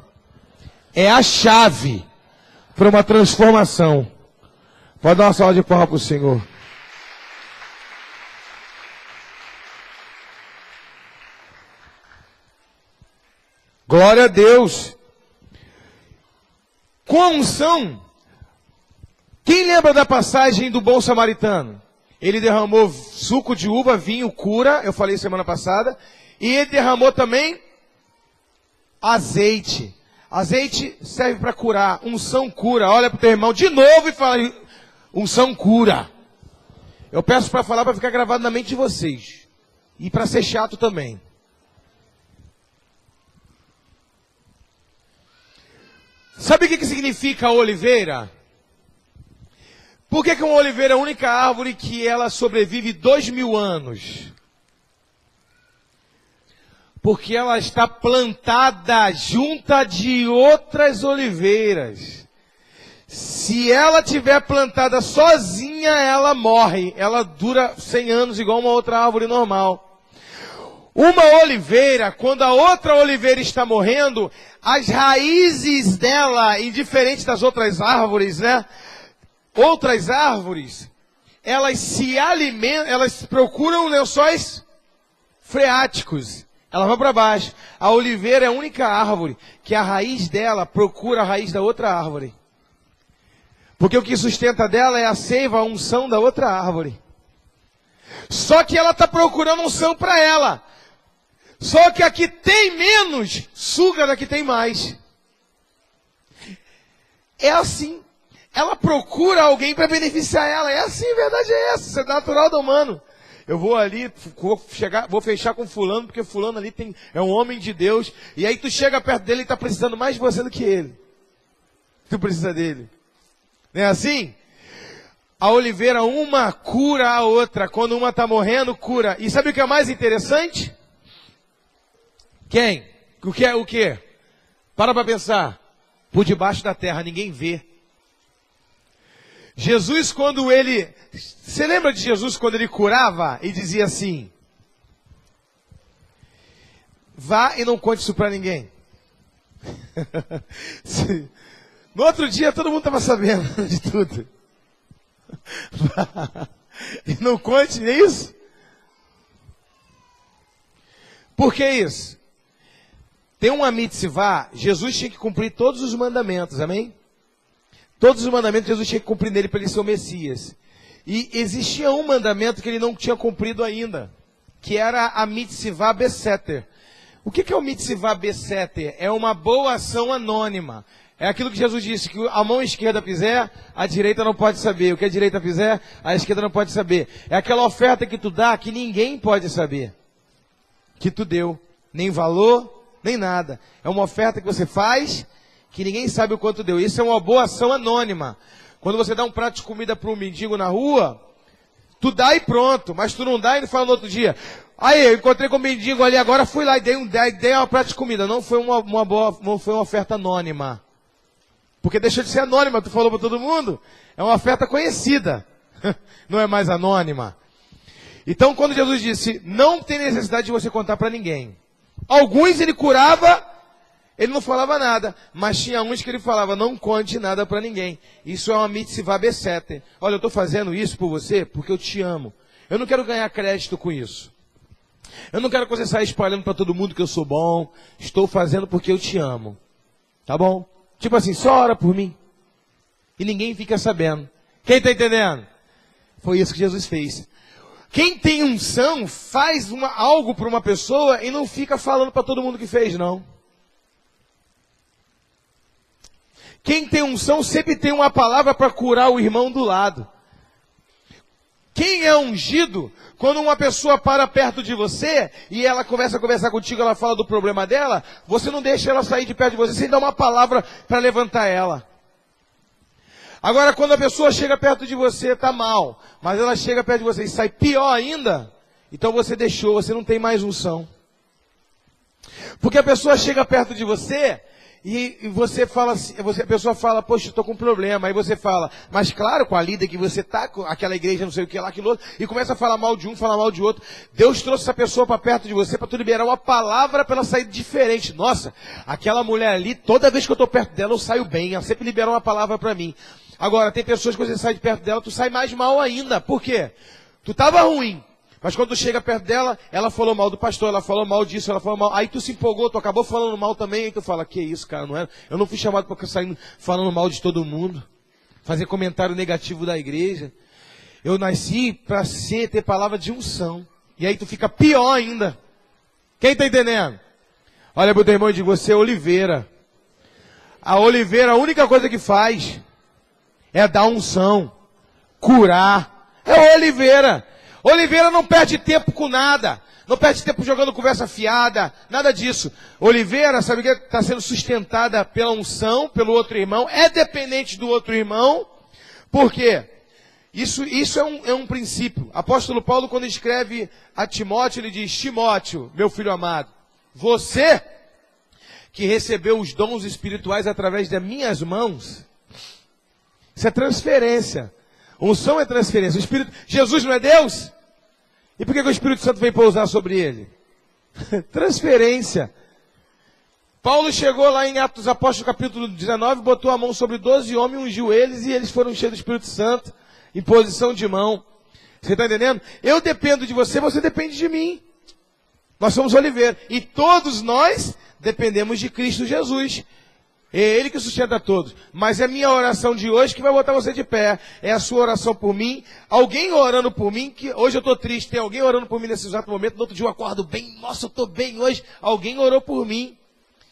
é a chave para uma transformação. Pode dar uma salva de palmas para o Senhor. Glória a Deus. Com a unção, quem lembra da passagem do bom samaritano? Ele derramou suco de uva, vinho, cura, eu falei semana passada, e ele derramou também azeite. Azeite serve para curar, unção cura. Olha para o teu irmão de novo e fala, unção cura. Eu peço para falar para ficar gravado na mente de vocês. E para ser chato também. Sabe o que significa a oliveira? Por que uma oliveira é a única árvore que ela sobrevive 2000 anos? Porque ela está plantada junta de outras oliveiras. Se ela tiver plantada sozinha, ela morre. Ela dura 100 anos igual uma outra árvore normal. Uma oliveira, quando a outra oliveira está morrendo, as raízes dela, indiferente das outras árvores, né? Outras árvores, elas se alimentam, elas procuram lençóis freáticos. Ela vai para baixo. A oliveira é a única árvore que a raiz dela procura a raiz da outra árvore. Porque o que sustenta dela é a seiva, a unção da outra árvore. Só que ela está procurando unção para ela. Só que a que tem menos, suga da que tem mais. É assim. Ela procura alguém para beneficiar ela. É assim, a verdade é essa. Isso é natural do humano. Eu vou ali, vou fechar com fulano, porque fulano ali é um homem de Deus. E aí tu chega perto dele e está precisando mais de você do que ele. Tu precisa dele. Não é assim? A oliveira, uma cura a outra. Quando uma está morrendo, cura. E sabe o que é mais interessante? Quem? O que? Para pensar. Por debaixo da terra, ninguém vê. Jesus, quando ele... Você lembra de Jesus quando ele curava e dizia assim: vá e não conte isso para ninguém. No outro dia todo mundo estava sabendo de tudo. Vá e não conte nem isso. Por que isso? Tem uma mitzvah, Jesus tinha que cumprir todos os mandamentos, amém? Todos os mandamentos Jesus tinha que cumprir nele para ele ser o Messias. E existia um mandamento que ele não tinha cumprido ainda, que era a mitzvah beseter. O que é o mitzvah beseter? É uma boa ação anônima. É aquilo que Jesus disse, que a mão esquerda fizer, a direita não pode saber. O que a direita fizer, a esquerda não pode saber. É aquela oferta que tu dá, que ninguém pode saber. Que tu deu. Nem valor, nem nada. É uma oferta que você faz, que ninguém sabe o quanto deu. Isso é uma boa ação anônima. Quando você dá um prato de comida para um mendigo na rua, Tu dá e pronto, mas tu não dá e não fala no outro dia. Aí, eu encontrei com o mendigo ali agora, fui lá e dei uma prato de comida. Não foi não foi uma oferta anônima. Porque deixou de ser anônima, tu falou para todo mundo. É uma oferta conhecida. Não é mais anônima. Então, quando Jesus disse, não tem necessidade de você contar para ninguém. Alguns ele curava, ele não falava nada. Mas tinha uns que ele falava, não conte nada para ninguém. Isso é uma mitzvah besete. Olha, eu estou fazendo isso por você porque eu te amo. Eu não quero ganhar crédito com isso. Eu não quero que você saia espalhando para todo mundo que eu sou bom. Estou fazendo porque eu te amo. Tá bom? Tipo assim, só ora por mim. E ninguém fica sabendo. Quem está entendendo? Foi isso que Jesus fez. Quem tem unção faz algo para uma pessoa e não fica falando para todo mundo que fez, não. Quem tem unção sempre tem uma palavra para curar o irmão do lado. Quem é ungido, quando uma pessoa para perto de você e ela começa a conversar contigo, ela fala do problema dela, você não deixa ela sair de perto de você sem dar uma palavra para levantar ela. Agora, quando a pessoa chega perto de você, está mal, mas ela chega perto de você e sai pior ainda, então você deixou, você não tem mais unção. Porque a pessoa chega perto de você e você fala assim, a pessoa fala, poxa, estou com um problema. Aí você fala, mas claro, com a líder que você está, com aquela igreja, não sei o que lá, aquilo outro, e começa a falar mal de um, falar mal de outro. Deus trouxe essa pessoa para perto de você para tu liberar uma palavra para ela sair diferente. Nossa, aquela mulher ali, toda vez que eu estou perto dela, eu saio bem. Ela sempre libera uma palavra para mim. Agora, tem pessoas que você sai de perto dela, tu sai mais mal ainda. Por quê? Tu estava ruim. Mas quando tu chega perto dela, ela falou mal do pastor, ela falou mal disso, ela falou mal. Aí tu se empolgou, tu acabou falando mal também, aí tu fala, que isso, cara, não é? Eu não fui chamado para sair falando mal de todo mundo, fazer comentário negativo da igreja. Eu nasci para ter palavra de unção. E aí tu fica pior ainda. Quem está entendendo? Olha, meu irmão, de você é oliveira. A oliveira, a única coisa que faz é dar unção, curar. É a oliveira. Oliveira não perde tempo com nada. Não perde tempo jogando conversa fiada. Nada disso. Oliveira, sabe o que? Está sendo sustentada pela unção, pelo outro irmão. É dependente do outro irmão. Por quê? Isso é um princípio. Apóstolo Paulo, quando escreve a Timóteo, ele diz, Timóteo, meu filho amado, você que recebeu os dons espirituais através das minhas mãos, isso é transferência. Unção é transferência. O Espírito, Jesus não é Deus? E por que o Espírito Santo veio pousar sobre ele? Transferência. Paulo chegou lá em Atos Apóstolos capítulo 19, botou a mão sobre 12 homens, ungiu eles e eles foram cheios do Espírito Santo, em posição de mão. Você está entendendo? Eu dependo de você, você depende de mim. Nós somos oliveira. E todos nós dependemos de Cristo Jesus. É Ele que sustenta todos. Mas é a minha oração de hoje que vai botar você de pé. É a sua oração por mim. Alguém orando por mim, que hoje eu estou triste. Tem alguém orando por mim nesse exato momento. No outro dia eu acordo bem. Nossa, eu estou bem hoje. Alguém orou por mim.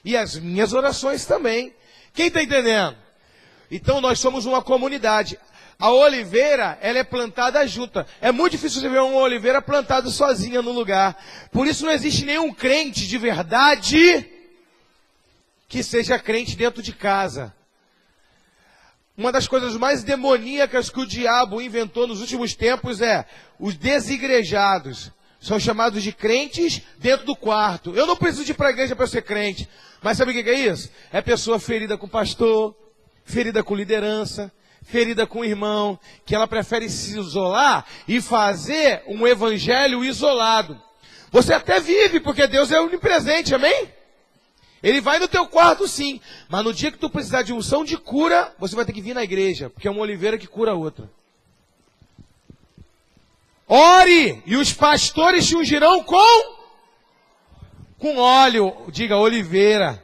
E as minhas orações também. Quem está entendendo? Então nós somos uma comunidade. A oliveira, ela é plantada junta. É muito difícil você ver uma oliveira plantada sozinha no lugar. Por isso não existe nenhum crente de verdade que seja crente dentro de casa. Uma das coisas mais demoníacas que o diabo inventou nos últimos tempos é os desigrejados. São chamados de crentes dentro do quarto. Eu não preciso de ir para a igreja para ser crente. Mas sabe o que é isso? É pessoa ferida com pastor, ferida com liderança, ferida com irmão, que ela prefere se isolar e fazer um evangelho isolado. Você até vive, porque Deus é onipresente, amém? Ele vai no teu quarto sim, mas no dia que tu precisar de unção de cura, você vai ter que vir na igreja, porque é uma oliveira que cura a outra. Ore, e os pastores te ungirão com óleo, diga oliveira.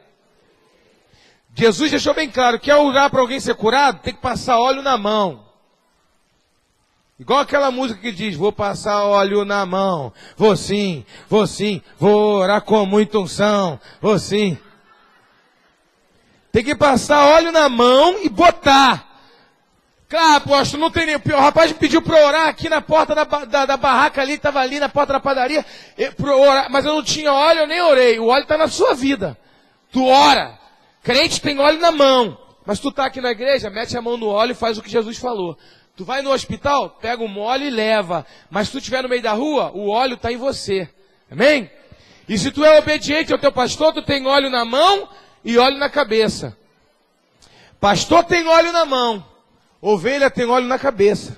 Jesus deixou bem claro, quer orar para alguém ser curado? Tem que passar óleo na mão. Igual aquela música que diz, vou passar óleo na mão, vou sim, vou orar com muita unção, vou sim. Tem que passar óleo na mão e botar. Claro, apóstolo, não tem nem... O rapaz me pediu para orar aqui na porta da barraca ali, estava ali na porta da padaria, orar, mas eu não tinha óleo, eu nem orei. O óleo está na sua vida. Tu ora. Crente tem óleo na mão. Mas tu está aqui na igreja, mete a mão no óleo e faz o que Jesus falou. Tu vai no hospital, pega um óleo e leva. Mas se tu estiver no meio da rua, o óleo está em você. Amém? E se tu é obediente ao teu pastor, tu tem óleo na mão e óleo na cabeça. Pastor tem óleo na mão, ovelha tem óleo na cabeça.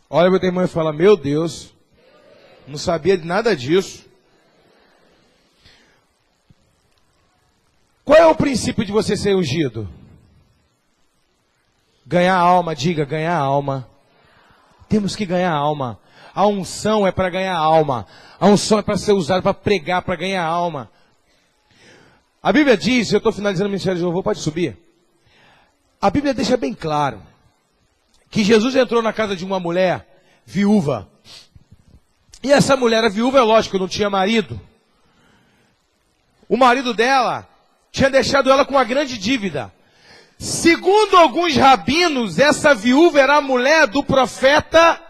Olha meu teu irmão e fala, meu Deus, não sabia de nada disso. Qual é o princípio de você ser ungido? Ganhar alma, diga, ganhar alma. Temos que ganhar alma. A unção é para ganhar alma. A unção é para ser usada para pregar, para ganhar alma. A Bíblia diz, eu estou finalizando o ministério de louvor, pode subir. A Bíblia deixa bem claro que Jesus entrou na casa de uma mulher viúva. E essa mulher era viúva, é lógico, não tinha marido. O marido dela tinha deixado ela com uma grande dívida. Segundo alguns rabinos, essa viúva era a mulher do profeta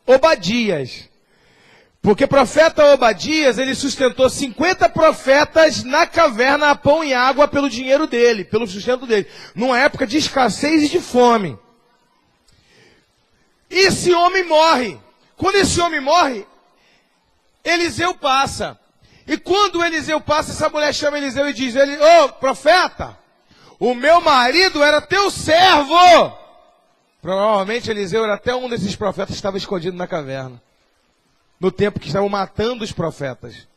Obadias. Porque o profeta Obadias, ele sustentou 50 profetas na caverna a pão e água pelo dinheiro dele, pelo sustento dele. Numa época de escassez e de fome. E esse homem morre. Quando esse homem morre, Eliseu passa. E quando Eliseu passa, essa mulher chama Eliseu e diz, ô profeta, o meu marido era teu servo. Provavelmente Eliseu era até um desses profetas que estava escondido na caverna. No tempo que estavam matando os profetas.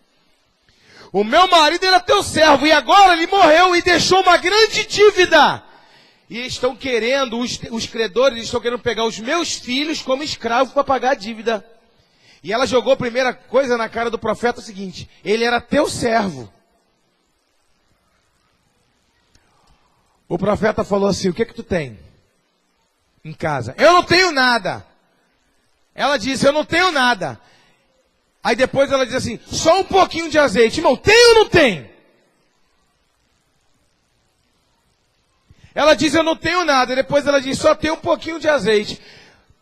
O meu marido era teu servo e agora ele morreu e deixou uma grande dívida. E estão querendo, os credores estão querendo pegar os meus filhos como escravos para pagar a dívida. E ela jogou a primeira coisa na cara do profeta o seguinte, ele era teu servo. O profeta falou assim, o que tu tem em casa? Eu não tenho nada. Ela disse, eu não tenho nada. Aí depois ela diz assim, só um pouquinho de azeite. Irmão, tem ou não tem? Ela diz, eu não tenho nada. Depois ela diz, só tem um pouquinho de azeite.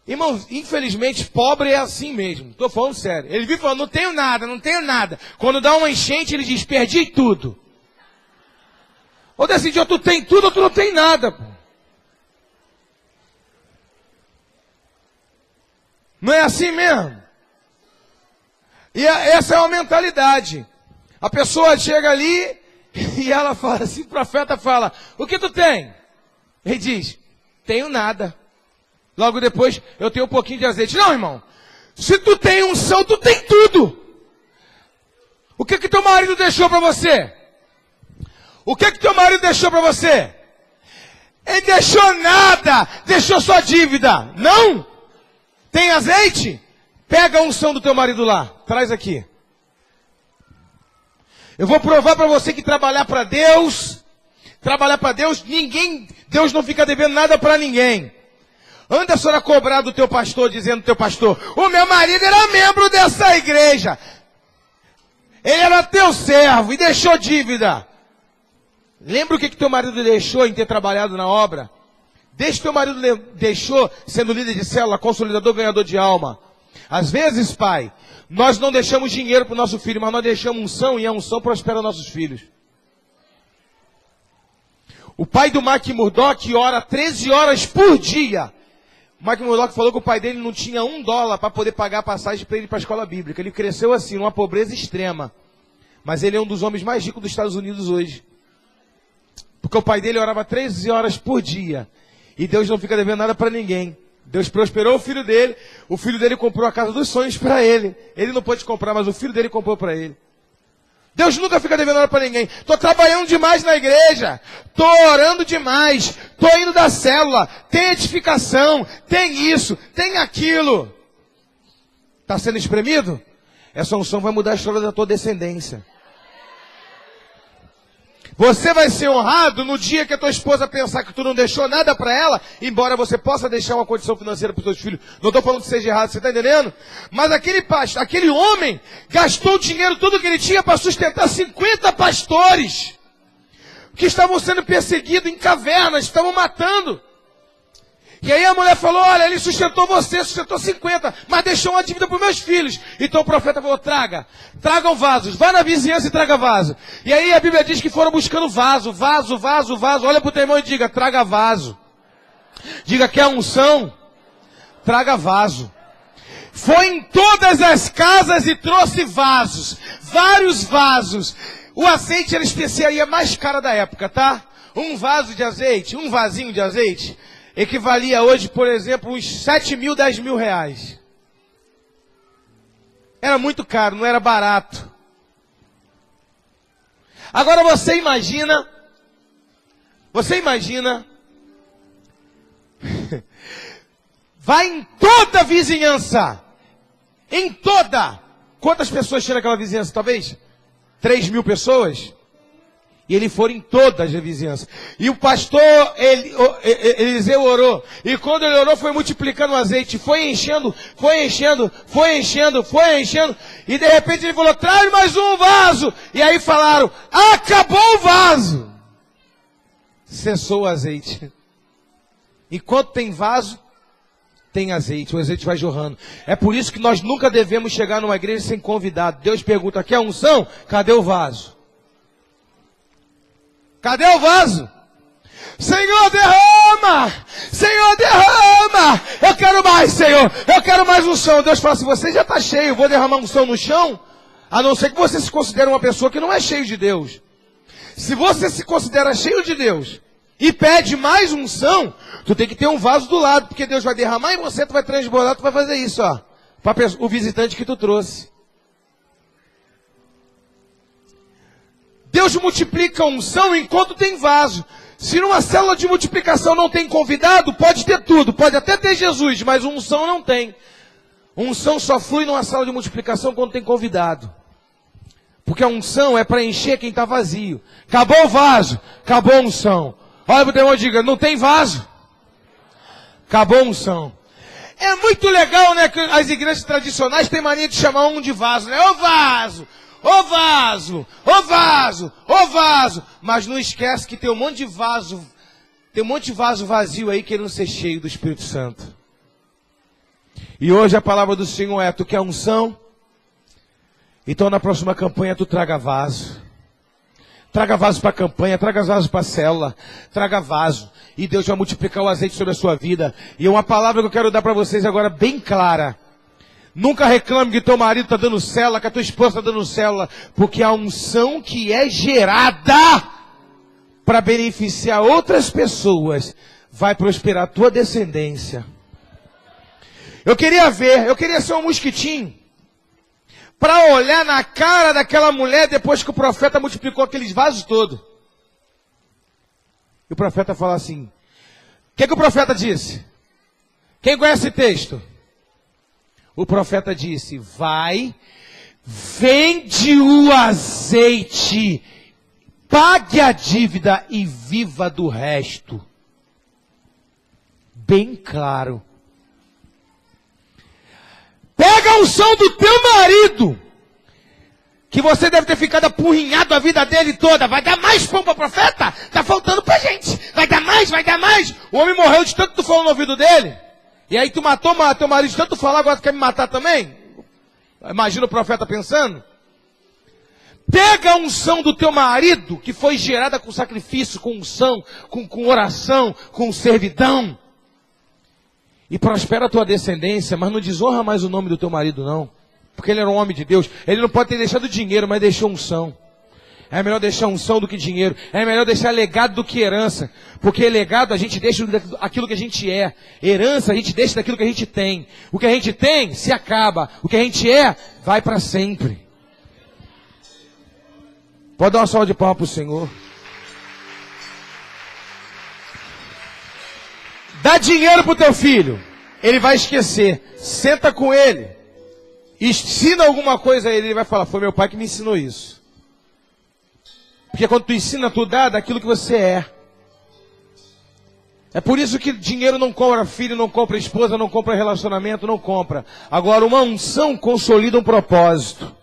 Irmãos, infelizmente, pobre é assim mesmo. Estou falando sério. Ele vive falando, não tenho nada, não tenho nada. Quando dá uma enchente, ele diz, perdi tudo. Ou desse dia, tu tem tudo ou tu não tem nada. Pô. Não é assim mesmo? E essa é uma mentalidade. A pessoa chega ali e ela fala assim, o profeta fala, o que tu tem? Ele diz, tenho nada. Logo depois, eu tenho um pouquinho de azeite. Não, irmão. Se tu tem unção, tu tem tudo. O que teu marido deixou para você? O que teu marido deixou para você? Ele deixou nada. Deixou só dívida. Não? Tem azeite? Pega a unção do teu marido lá. Traz aqui. Eu vou provar para você que trabalhar para Deus, Deus não fica devendo nada para ninguém. Anda só a cobrar do teu pastor, dizendo teu pastor, o meu marido era membro dessa igreja. Ele era teu servo e deixou dívida. Lembra o que teu marido deixou em ter trabalhado na obra? Deixa teu marido deixou sendo líder de célula, consolidador, ganhador de alma. Às vezes, pai, nós não deixamos dinheiro para o nosso filho, mas nós deixamos unção e a unção prospera nossos filhos. O pai do Mac Murdock ora 13 horas por dia. O Mike Murdock falou que o pai dele não tinha $1 para poder pagar a passagem para ele ir para a escola bíblica. Ele cresceu assim, numa pobreza extrema. Mas ele é um dos homens mais ricos dos Estados Unidos hoje. Porque o pai dele orava 13 horas por dia. E Deus não fica devendo nada para ninguém. Deus prosperou o filho dele comprou a casa dos sonhos para ele. Ele não pôde comprar, mas o filho dele comprou para ele. Deus nunca fica devendo nada para ninguém. Estou trabalhando demais na igreja. Estou orando demais. Estou indo da célula. Tem edificação. Tem isso. Tem aquilo. Está sendo espremido? Essa unção vai mudar a história da tua descendência. Você vai ser honrado no dia que a tua esposa pensar que tu não deixou nada para ela, embora você possa deixar uma condição financeira para os teus filhos. Não estou falando que seja errado, você está entendendo? Mas aquele homem gastou o dinheiro todo que ele tinha para sustentar 50 pastores que estavam sendo perseguidos em cavernas, estavam matando. E aí a mulher falou, olha, ele sustentou você, sustentou 50, mas deixou uma dívida para os meus filhos. Então o profeta falou, tragam vasos, vá na vizinhança e traga vaso. E aí a Bíblia diz que foram buscando vaso. Olha para o teu irmão e diga, traga vaso. Diga, quer unção? Traga vaso. Foi em todas as casas e trouxe vasos, vários vasos. O azeite era a especiaria mais cara da época, tá? Um vaso de azeite, um vasinho de azeite, equivalia hoje, por exemplo, uns 7 mil, 10 mil reais. Era muito caro, não era barato. Agora você imagina, vai em toda a vizinhança, quantas pessoas tinha naquela vizinhança, talvez? 3 mil pessoas? E ele foi em todas as vizinhanças. E o pastor Eliseu orou. E quando ele orou, foi multiplicando o azeite. Foi enchendo. E de repente ele falou, traz mais um vaso. E aí falaram, acabou o vaso. Cessou o azeite. Enquanto tem vaso, tem azeite. O azeite vai jorrando. É por isso que nós nunca devemos chegar numa igreja sem convidado. Deus pergunta, quer unção? Cadê o vaso? Cadê o vaso? Senhor, derrama! Senhor, derrama! Eu quero mais, Senhor! Eu quero mais unção. Deus fala assim, você já está cheio, vou derramar unção no chão? A não ser que você se considere uma pessoa que não é cheio de Deus. Se você se considera cheio de Deus e pede mais unção, tu tem que ter um vaso do lado, porque Deus vai derramar em você, tu vai transbordar, tu vai fazer isso, ó. Para o visitante que tu trouxe. Deus multiplica a unção enquanto tem vaso. Se numa célula de multiplicação não tem convidado, pode ter tudo. Pode até ter Jesus, mas unção não tem. Unção só flui numa célula de multiplicação quando tem convidado. Porque a unção é para encher quem está vazio. Acabou o vaso, acabou a unção. Olha para o teu irmão e diga, não tem vaso? Acabou a unção. É muito legal, né, que as igrejas tradicionais têm mania de chamar um de vaso, né? Ô vaso! Ô vaso, ô vaso, ô vaso. Mas não esquece que tem um monte de vaso vazio aí querendo ser cheio do Espírito Santo. E hoje a palavra do Senhor é, tu quer unção? Então na próxima campanha tu traga vaso. Traga vaso para a campanha, traga vaso para a célula, traga vaso. E Deus vai multiplicar o azeite sobre a sua vida. E uma palavra que eu quero dar para vocês agora bem clara. Nunca reclame que teu marido está dando célula, que a tua esposa está dando célula, porque a unção que é gerada para beneficiar outras pessoas vai prosperar a tua descendência. Eu queria ser um mosquitinho para olhar na cara daquela mulher depois que o profeta multiplicou aqueles vasos todos. E o profeta fala assim, o que o profeta disse? Quem conhece esse texto? O profeta disse, vai, vende o azeite, pague a dívida e viva do resto. Bem claro. Pega a unção do teu marido, que você deve ter ficado apurrinhado a vida dele toda. Vai dar mais pão para o profeta? Tá faltando pra gente. Vai dar mais. O homem morreu de tanto que tu falou no ouvido dele. E aí tu matou teu marido de tanto falar, agora tu quer me matar também? Imagina o profeta pensando. Pega a unção do teu marido, que foi gerada com sacrifício, com unção, com oração, com servidão. E prospera a tua descendência, mas não desonra mais o nome do teu marido não. Porque ele era um homem de Deus. Ele não pode ter deixado dinheiro, mas deixou unção. É melhor deixar unção do que dinheiro. É melhor deixar legado do que herança. Porque legado a gente deixa aquilo que a gente é. Herança a gente deixa daquilo que a gente tem. O que a gente tem se acaba. O que a gente é vai para sempre. Pode dar uma salva de palmas para o Senhor. Dá dinheiro para o teu filho. Ele vai esquecer. Senta com ele. Ensina alguma coisa a ele. Ele vai falar, foi meu pai que me ensinou isso. Porque quando tu ensina, tu dá daquilo que você é. É por isso que dinheiro não compra filho, não compra esposa, não compra relacionamento, não compra. Agora, uma unção consolida um propósito.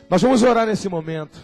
Nós vamos orar nesse momento.